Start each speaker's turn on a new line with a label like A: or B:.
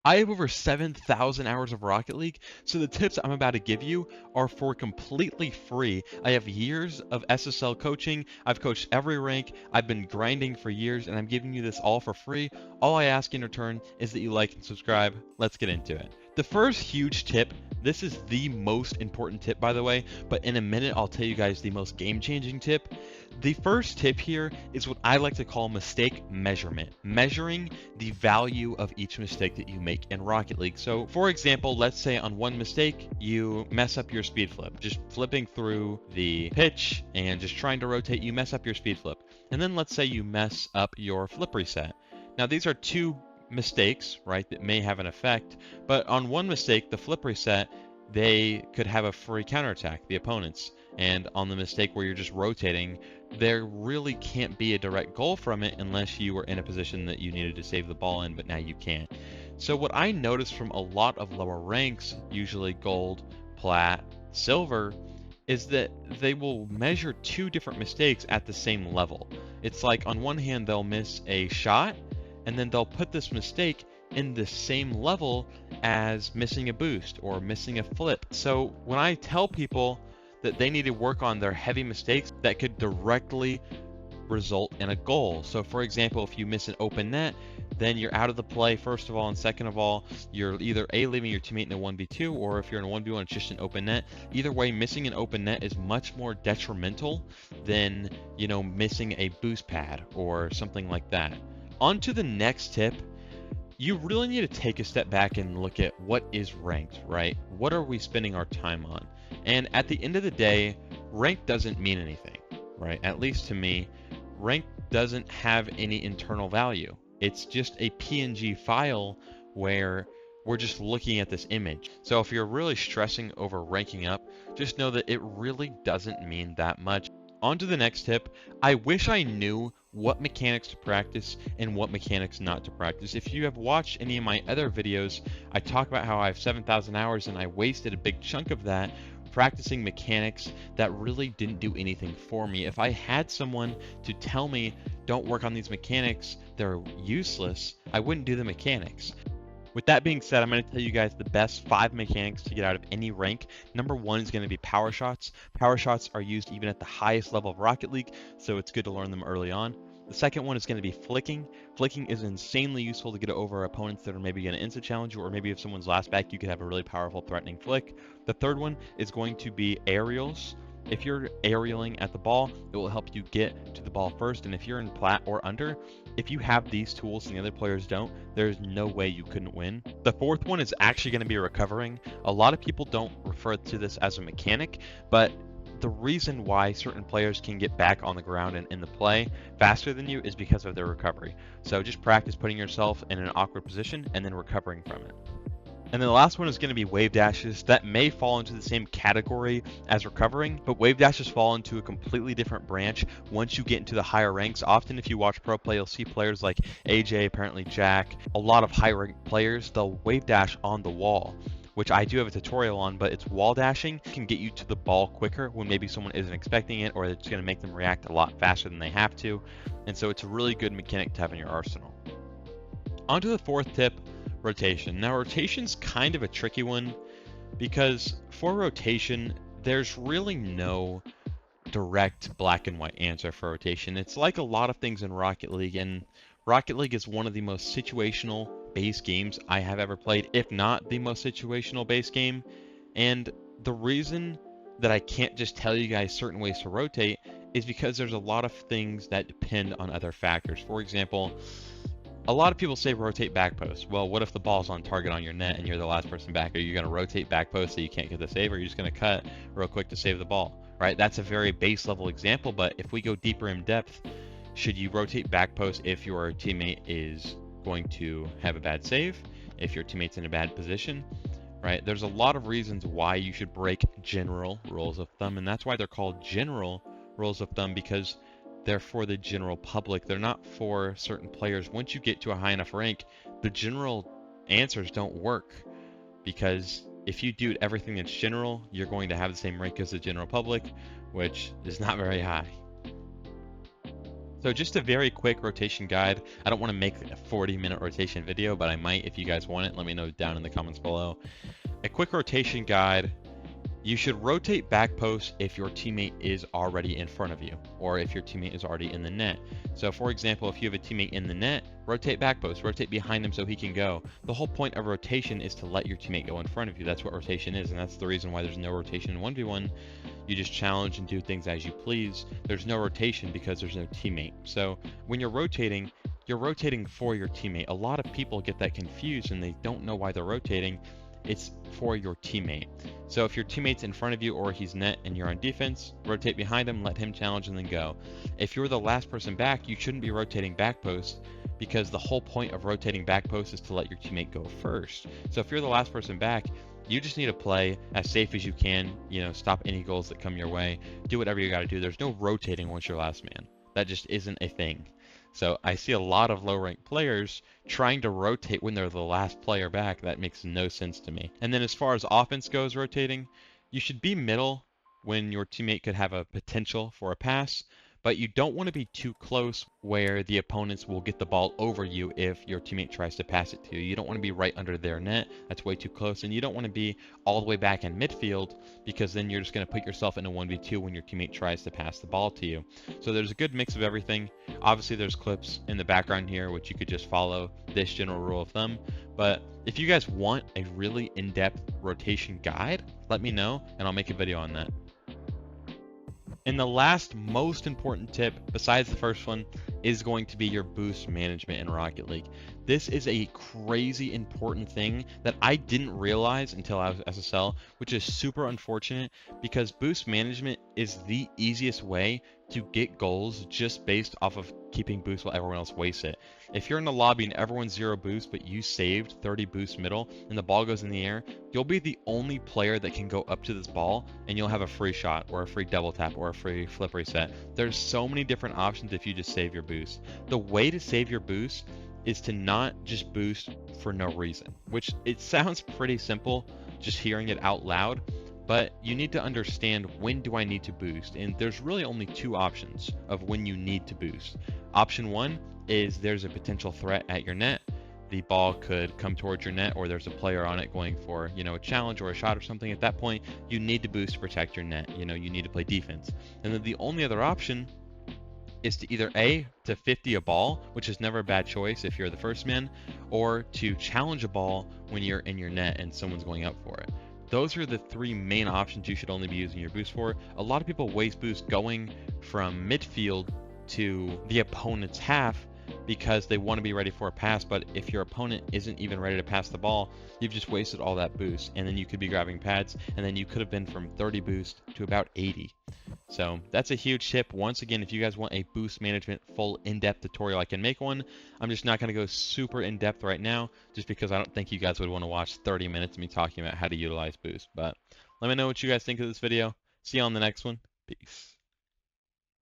A: I have over 7,000 hours of Rocket League, so the tips I'm about to give you are for completely free. I have years of SSL coaching. I've coached every rank. I've been grinding for years, and I'm giving you this all for free. All I ask in return is that you like and subscribe. Let's get into it. The first huge tip, this is the most important tip, by the way, but in a minute I'll tell you guys the most game-changing tip. The first tip here is what I like to call mistake measurement, measuring the value of each mistake that you make in Rocket League. So for example, let's say on one mistake, you mess up your speed flip, just flipping through the pitch and just trying to rotate, you mess up your speed flip. And then let's say you mess up your flip reset. Now these are two mistakes, right, that may have an effect, but on one mistake, the flip reset, they could have a free counterattack, the opponents. And on the mistake where you're just rotating, there really can't be a direct goal from it unless you were in a position that you needed to save the ball in, but now you can't. So what I noticed from a lot of lower ranks, usually gold, plat, silver, is that they will measure two different mistakes at the same level. It's like on one hand they'll miss a shot, and then they'll put this mistake in the same level as missing a boost or missing a flip. So when I tell people that they need to work on their heavy mistakes that could directly result in a goal. So for example, if you miss an open net, then you're out of the play, first of all, and second of all, you're either A, leaving your teammate in a 1v2, or if you're in a 1v1, it's just an open net. Either way, missing an open net is much more detrimental than, missing a boost pad or something like that. On to the next tip. You really need to take a step back and look at what is ranked, right? What are we spending our time on? And at the end of the day, rank doesn't mean anything, right? At least to me, rank doesn't have any internal value. It's just a PNG file where we're just looking at this image. So if you're really stressing over ranking up, just know that it really doesn't mean that much. On to the next tip. I wish I knew what mechanics to practice and what mechanics not to practice. If you have watched any of my other videos, I talk about how I have 7,000 hours and I wasted a big chunk of that practicing mechanics that really didn't do anything for me. If I had someone to tell me, don't work on these mechanics, they're useless, I wouldn't do the mechanics. With that being said, I'm going to tell you guys the best 5 mechanics to get out of any rank. Number 1 is going to be power shots. Power shots are used even at the highest level of Rocket League, so it's good to learn them early on. The second one is going to be flicking. Flicking is insanely useful to get over opponents that are maybe going to insta challenge you, or maybe if someone's last back, you could have a really powerful threatening flick. The third one is going to be aerials. If you're aerialing at the ball, it will help you get to the ball first, and if you're in plat or under, if you have these tools and the other players don't, there's no way you couldn't win. The fourth one is actually going to be recovering. A lot of people don't refer to this as a mechanic, but the reason why certain players can get back on the ground and in the play faster than you is because of their recovery. So just practice putting yourself in an awkward position and then recovering from it. And then the last one is going to be wave dashes. That may fall into the same category as recovering, but wave dashes fall into a completely different branch once you get into the higher ranks. Often if you watch pro play, you'll see players like AJ, apparently Jack, a lot of high ranked players, they'll wave dash on the wall, which I do have a tutorial on, but it's wall dashing. It can get you to the ball quicker when maybe someone isn't expecting it, or it's going to make them react a lot faster than they have to. And so it's a really good mechanic to have in your arsenal. On to the fourth tip, rotation. Now rotation's kind of a tricky one because for rotation, there's really no direct black and white answer for rotation. It's like a lot of things in Rocket League, and Rocket League is one of the most situational based games I have ever played, if not the most situational based game. And the reason that I can't just tell you guys certain ways to rotate is because there's a lot of things that depend on other factors. For example, a lot of people say rotate back post. Well, what if the ball's on target on your net and you're the last person back? Are you going to rotate back post so you can't get the save, or are you just going to cut real quick to save the ball, right? That's a very base level example, but if we go deeper in depth, should you rotate back post if your teammate is going to have a bad save, if your teammate's in a bad position, right? There's a lot of reasons why you should break general rules of thumb, and that's why they're called general rules of thumb, because they're for the general public. They're not for certain players. Once you get to a high enough rank, the general answers don't work, because if you do everything that's general, you're going to have the same rank as the general public, which is not very high. So just a very quick rotation guide. I don't want to make a 40-minute rotation video, but I might. If you guys want it, let me know down in the comments below. A quick rotation guide. You should rotate back post if your teammate is already in front of you, or if your teammate is already in the net. So for example, if you have a teammate in the net, rotate back post, rotate behind him so he can go. The whole point of rotation is to let your teammate go in front of you. That's what rotation is, and that's the reason why there's no rotation in 1v1. You just challenge and do things as you please. There's no rotation because there's no teammate. So when you're rotating for your teammate. A lot of people get that confused and they don't know why they're rotating. It's for your teammate. So if your teammate's in front of you or he's net and you're on defense, rotate behind him, let him challenge and then go. If you're the last person back, you shouldn't be rotating back post because the whole point of rotating back post is to let your teammate go first. So if you're the last person back, you just need to play as safe as you can, stop any goals that come your way, do whatever you got to do. There's no rotating once you're last man. That just isn't a thing. So I see a lot of low-ranked players trying to rotate when they're the last player back. That makes no sense to me. And then as far as offense goes rotating, you should be middle when your teammate could have a potential for a pass, but you don't want to be too close where the opponents will get the ball over you if your teammate tries to pass it to you. You don't want to be right under their net. That's way too close. And you don't want to be all the way back in midfield because then you're just going to put yourself in a 1v2 when your teammate tries to pass the ball to you. So there's a good mix of everything. Obviously, there's clips in the background here, which you could just follow this general rule of thumb. But if you guys want a really in-depth rotation guide, let me know and I'll make a video on that. And the last most important tip, besides the first one, is going to be your boost management in Rocket League. This is a crazy important thing that I didn't realize until I was SSL, which is super unfortunate because boost management is the easiest way to get goals just based off of keeping boost while everyone else wastes it. If you're in the lobby and everyone's 0 boost, but you saved 30 boost middle and the ball goes in the air, you'll be the only player that can go up to this ball and you'll have a free shot or a free double tap or a free flip reset. There's so many different options if you just save your boost. The way to save your boost is to not just boost for no reason, which it sounds pretty simple just hearing it out loud, but you need to understand when do I need to boost, and there's really only 2 options of when you need to boost. Option 1 is there's a potential threat at your net. The ball could come towards your net or there's a player on it going for, a challenge or a shot or something. At that point, you need to boost to protect your net. You need to play defense. And then the only other option is to either A, to 50 a ball, which is never a bad choice if you're the first man, or to challenge a ball when you're in your net and someone's going up for it. Those are the 3 main options you should only be using your boost for. A lot of people waste boost going from midfield to the opponent's half because they want to be ready for a pass, but if your opponent isn't even ready to pass the ball, you've just wasted all that boost, and then you could be grabbing pads, and then you could have been from 30 boost to about 80. So that's a huge tip. Once again, if you guys want a boost management full in-depth tutorial, I can make one. I'm just not going to go super in-depth right now, just because I don't think you guys would want to watch 30 minutes of me talking about how to utilize boost. But let me know what you guys think of this video. See you on the next one. Peace.